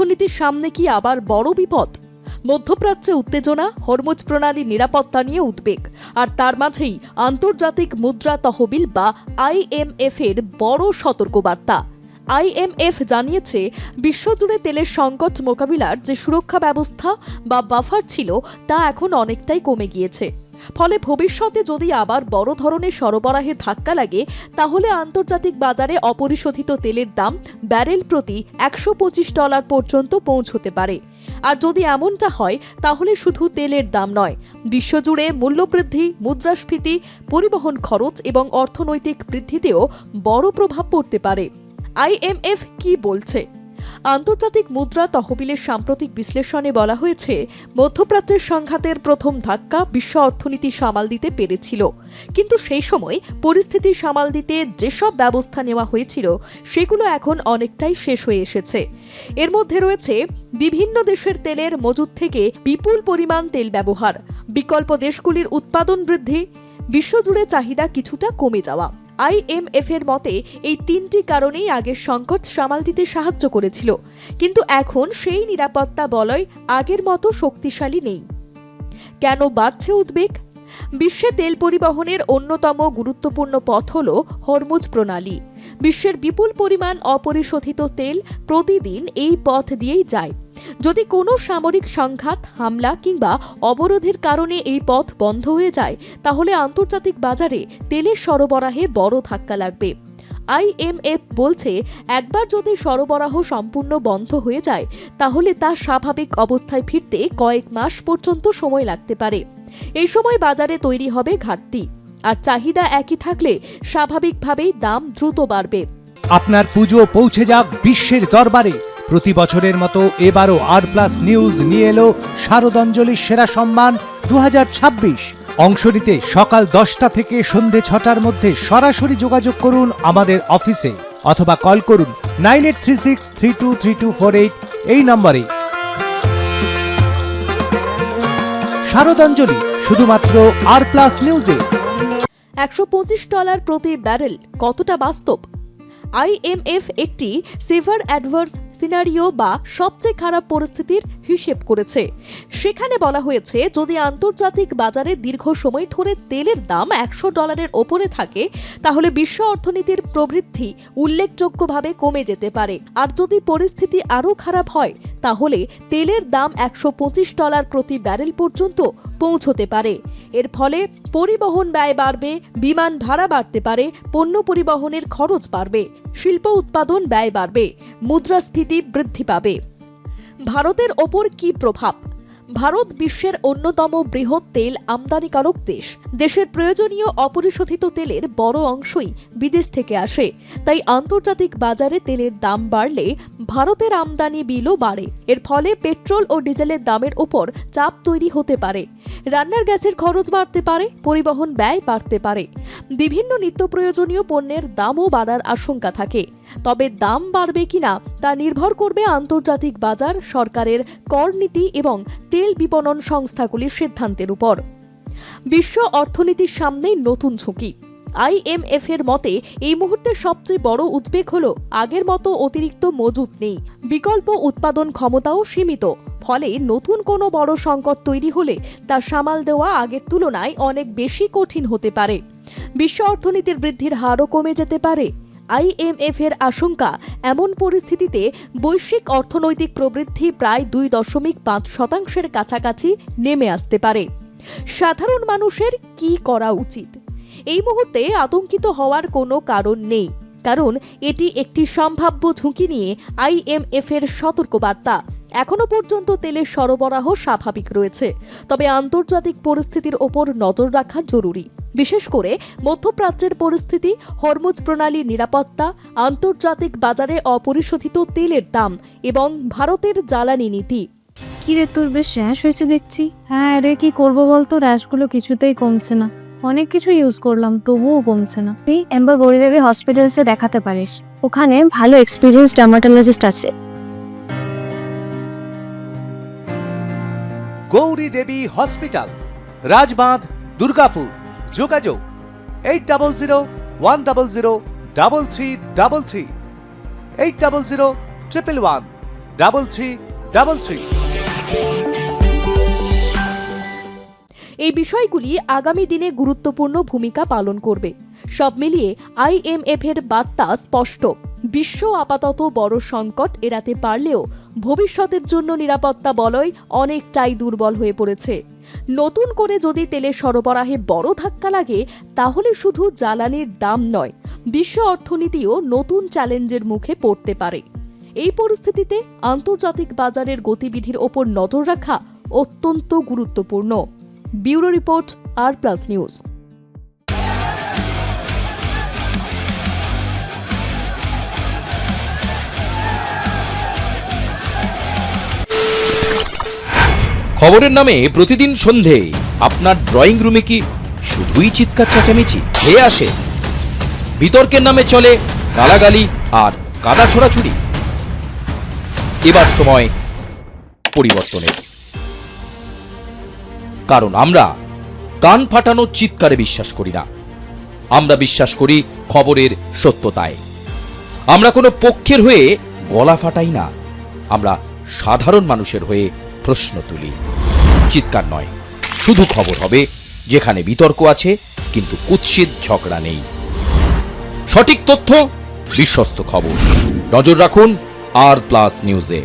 অর্থনীতির সামনে কি আবার বড় বিপদ? মধ্যপ্রাচ্যে উত্তেজনা, হরমুজ প্রণালী নিরাপত্তা নিয়ে উদ্বেগ, আর তার মাঝেই আন্তর্জাতিক মুদ্রা তহবিল বা IMF এর বড় সতর্কবার্তা। IMF জানিয়েছে, বিশ্বজুড়ে তেলের সংকট মোকাবিলার যে সুরক্ষা ব্যবস্থা বা বাফার ছিল তা এখন অনেকটাই কমে গিয়েছে। ফলে ভবিষ্যতে যদি আবার বড় ধরনের সরবরাহে ধাক্কা লাগে, তাহলে আন্তর্জাতিক বাজারে অপরিশোধিত তেলের দাম ব্যারেল প্রতি $125 পর্যন্ত পৌঁছতে পারে। আর যদি এমনটা হয়, তাহলে শুধু তেলের দাম নয়, বিশ্বজুড়ে মূল্যবৃদ্ধি, মুদ্রাস্ফীতি, পরিবহন খরচ এবং অর্থনৈতিক বৃদ্ধিতেও বড় প্রভাব পড়তে পারে। IMF কি বলছে? আন্তর্জাতিক মুদ্রা তহবিলের সাম্প্রতিক বিশ্লেষণে বলা হয়েছে, মধ্যপ্রাচ্যের সংঘাতের প্রথম ধাক্কা বিশ্ব অর্থনীতি সামাল দিতে পেরেছিল, কিন্তু সেই সময় পরিস্থিতি সামাল দিতে যেসব ব্যবস্থা নেওয়া হয়েছিল সেগুলো এখন অনেকটাই শেষ হয়ে এসেছে। এর মধ্যে রয়েছে বিভিন্ন দেশের তেলের মজুদ থেকে বিপুল পরিমাণ তেল ব্যবহার, বিকল্প দেশগুলির উৎপাদন বৃদ্ধি, বিশ্বজুড়ে চাহিদা কিছুটা কমে যাওয়া। IMF এর মতে এই তিনটি কারণেই আগের সংকট সামাল দিতে সাহায্য করেছিল, কিন্তু এখন সেই নিরাপত্তা বলয় আগের মতো শক্তিশালী নেই। কেন বাড়ছে উদ্বেগ? বিশ্বে তেল পরিবহনের অন্যতম গুরুত্বপূর্ণ পথ হল হরমুজ প্রণালী। বিশ্বের বিপুল পরিমাণ অপরিশোধিত তেল প্রতিদিন এই পথ দিয়েই যায়। যদি কোনো সামরিক সংঘাত, হামলা কিংবা অবরোধের কারণে এই পথ বন্ধ হয়ে যায়, তাহলে আন্তর্জাতিক বাজারে তেলের সরবরাহে বড় ধাক্কা লাগবে। IMF বলছে, একবার যদি সরবরাহ সম্পূর্ণ বন্ধ হয়ে যায়, তাহলে তা স্বাভাবিক অবস্থায় ফিরতে কয়েক মাস পর্যন্ত সময় লাগতে পারে। এই সময় বাজারে তৈরি হবে ঘাটতি, আর চাহিদা একই থাকলে স্বাভাবিকভাবেই দাম দ্রুত বাড়বে। আপনার পুজো পৌঁছে যাক বিশ্বের দরবারে। প্রতি বছরের মতো এবারও আর প্লাস নিউজ নিয়ে এলো শারদাঞ্জলির সেরা সম্মান 2026। অংশ নিতে সকাল 10টা থেকে সন্ধে 6টার মধ্যে সরাসরি যোগাযোগ করুন আমাদের অফিসে, অথবা কল করুন 9836323248 এই নম্বরে। শারদাঞ্জলি শুধুমাত্র আর প্লাস নিউজে। $125 প্রতি ব্যারেল কতটা বাস্তব? IMF একটি সিভিয়ার অ্যাডভার্স সিনারিও বা সবচেয়ে খারাপ পরিস্থিতির হিসেব করেছে। সেখানে বলা হয়েছে, যদি আন্তর্জাতিক বাজারে দীর্ঘ সময় ধরে তেলের দাম $100 ওপরে থাকে, তাহলে বিশ্ব অর্থনীতির প্রবৃদ্ধি উল্লেখযোগ্যভাবে কমে যেতে পারে। আর যদি পরিস্থিতি আরও খারাপ হয়, তাহলে তেলের দাম $125 প্রতি ব্যারেল পর্যন্ত পৌঁছতে পারে। এর ফলে পরিবহন ব্যয় বাড়বে, বিমান ভাড়া বাড়তে পারে, পণ্য পরিবহনের খরচ বাড়বে, শিল্প উৎপাদন ব্যয় বাড়বে, মুদ্রাস্ফীতি বৃদ্ধি পাবে। ভারতের ওপর কি প্রভাব? ভারত বিশ্বের অন্যতম বৃহৎ তেল আমদানিকারক দেশ। দেশের প্রয়োজনীয় অপরিশোধিত তেলের বড় অংশই বিদেশ থেকে আসে। তাই আন্তর্জাতিক বাজারে তেলের দাম বাড়লে ভারতের আমদানি বিলও বাড়ে। এর ফলে পেট্রোল ও ডিজেলের দামের উপর চাপ তৈরি হতে পারে। রান্নার গ্যাসের খরচ বাড়তে পারে, পরিবহন ব্যয় বাড়তে পারে, বিভিন্ন নিত্য প্রয়োজনীয় পণ্যের দামও বাড়ার আশঙ্কা থাকে। তবে দাম বাড়বে কিনা তা নির্ভর করবে আন্তর্জাতিক বাজার, সরকারের কর নীতি এবং তেল বিপণন সংস্থাগুলির সিদ্ধান্তের উপর। বিশ্ব অর্থনীতির সামনে নতুন ঝুঁকি। IMF এর মতে, এই মুহূর্তে সবচেয়ে বড় উদ্বেগ হল আগের মতো অতিরিক্ত মজুত নেই, বিকল্প উৎপাদন ক্ষমতাও সীমিত। ফলে নতুন কোনো বড় সংকট তৈরি হলে তা সামাল দেওয়া আগের তুলনায় অনেক বেশি কঠিন হতে পারে। বিশ্ব অর্থনীতির বৃদ্ধির হারও কমে যেতে পারে। IMF এর আশঙ্কা, এমন পরিস্থিতিতে বৈশ্বিক অর্থনৈতিক প্রবৃদ্ধি প্রায় 2.5% কাছাকাছি নেমে আসতে পারে। সাধারণ মানুষের কি করা উচিত? এই মুহূর্তে আতঙ্কিত হওয়ার কোনো কারণ নেই, কারণ এটি একটি সম্ভাব্য ঝুঁকি নিয়ে IMF এর সতর্কবার্তা। এখনো পর্যন্ত তেলের সরবরাহ স্বাভাবিক রয়েছে, তবে আন্তর্জাতিক পরিস্থিতির ওপর নজর রাখা জরুরি। বিশেষ করে মধ্যপ্রাচ্যের পরিস্থিতি, হরমুজ প্রণালীর নিরাপত্তা, আন্তর্জাতিক বাজারে অপরিশোধিত তেলের দাম এবং ভারতের জ্বালানি নীতি। কি রে, তোর বেশ র্যাশ হয়েছে দেখছি। হ্যাঁ রে, কি করবো বলতো, র্যাশগুলো কিছুতেই কমছে না। অনেক কিছু ইউজ করলাম, তবুও কমছে না। তুই এম্বার গৌরীদেবী হসপিটালসে দেখাতে পারিস, ওখানে ভালো এক্সপিরিয়েন্স ডার্মাটোলজিস্ট আছে। গৌরী দেবী হসপিটাল, রাজবাঁধ, দুর্গাপুর। যোগাযোগ 8001003333, 8001111111। 7333। এই বিষয়গুলি আগামী দিনে গুরুত্বপূর্ণ ভূমিকা পালন করবে। সব মিলিয়ে IMF এর বার্তা স্পষ্ট, বিশ্ব আপাতত বড় সংকট এড়াতে পারলেও ভবিষ্যতের জন্য নিরাপত্তা বলয় অনেকটাই দুর্বল হয়ে পড়েছে। নতুন করে যদি তেলের সরবরাহে বড় ধাক্কা লাগে, তাহলে শুধু জ্বালানির দাম নয়, বিশ্ব অর্থনীতিও নতুন চ্যালেঞ্জের মুখে পড়তে পারে। এই পরিস্থিতিতে আন্তর্জাতিক বাজারের গতিবিধির ওপর নজর রাখা অত্যন্ত গুরুত্বপূর্ণ। ব্যুরো রিপোর্ট, আর প্লাস নিউজ। খবরের নামে প্রতিদিন সন্ধে আপনার ড্রয়িং রুমে কি শুধুই চিৎকার চেঁচামেচি খেয়ে আসে? বিতর্কের নামে চলে গালাগালি আর কাদা ছোড়াছুড়ি। এবার সময় পরিবর্তনের, কারণ আমরা কান ফাটানো চিৎকারে বিশ্বাস করি না। আমরা বিশ্বাস করি খবরের সত্যতায়। আমরা কোনো পক্ষের হয়ে গলা ফাটাই না, আমরা সাধারণ মানুষের হয়ে প্রশ্ন তুলি। চিৎকার নয়, শুধু খবর হবে যেখানে বিতর্ক আছে কিন্তু কুৎসিত ঝগড়া নেই। সঠিক তথ্য, বিশ্বস্ত খবর। নজর রাখুন আর প্লাস নিউজে।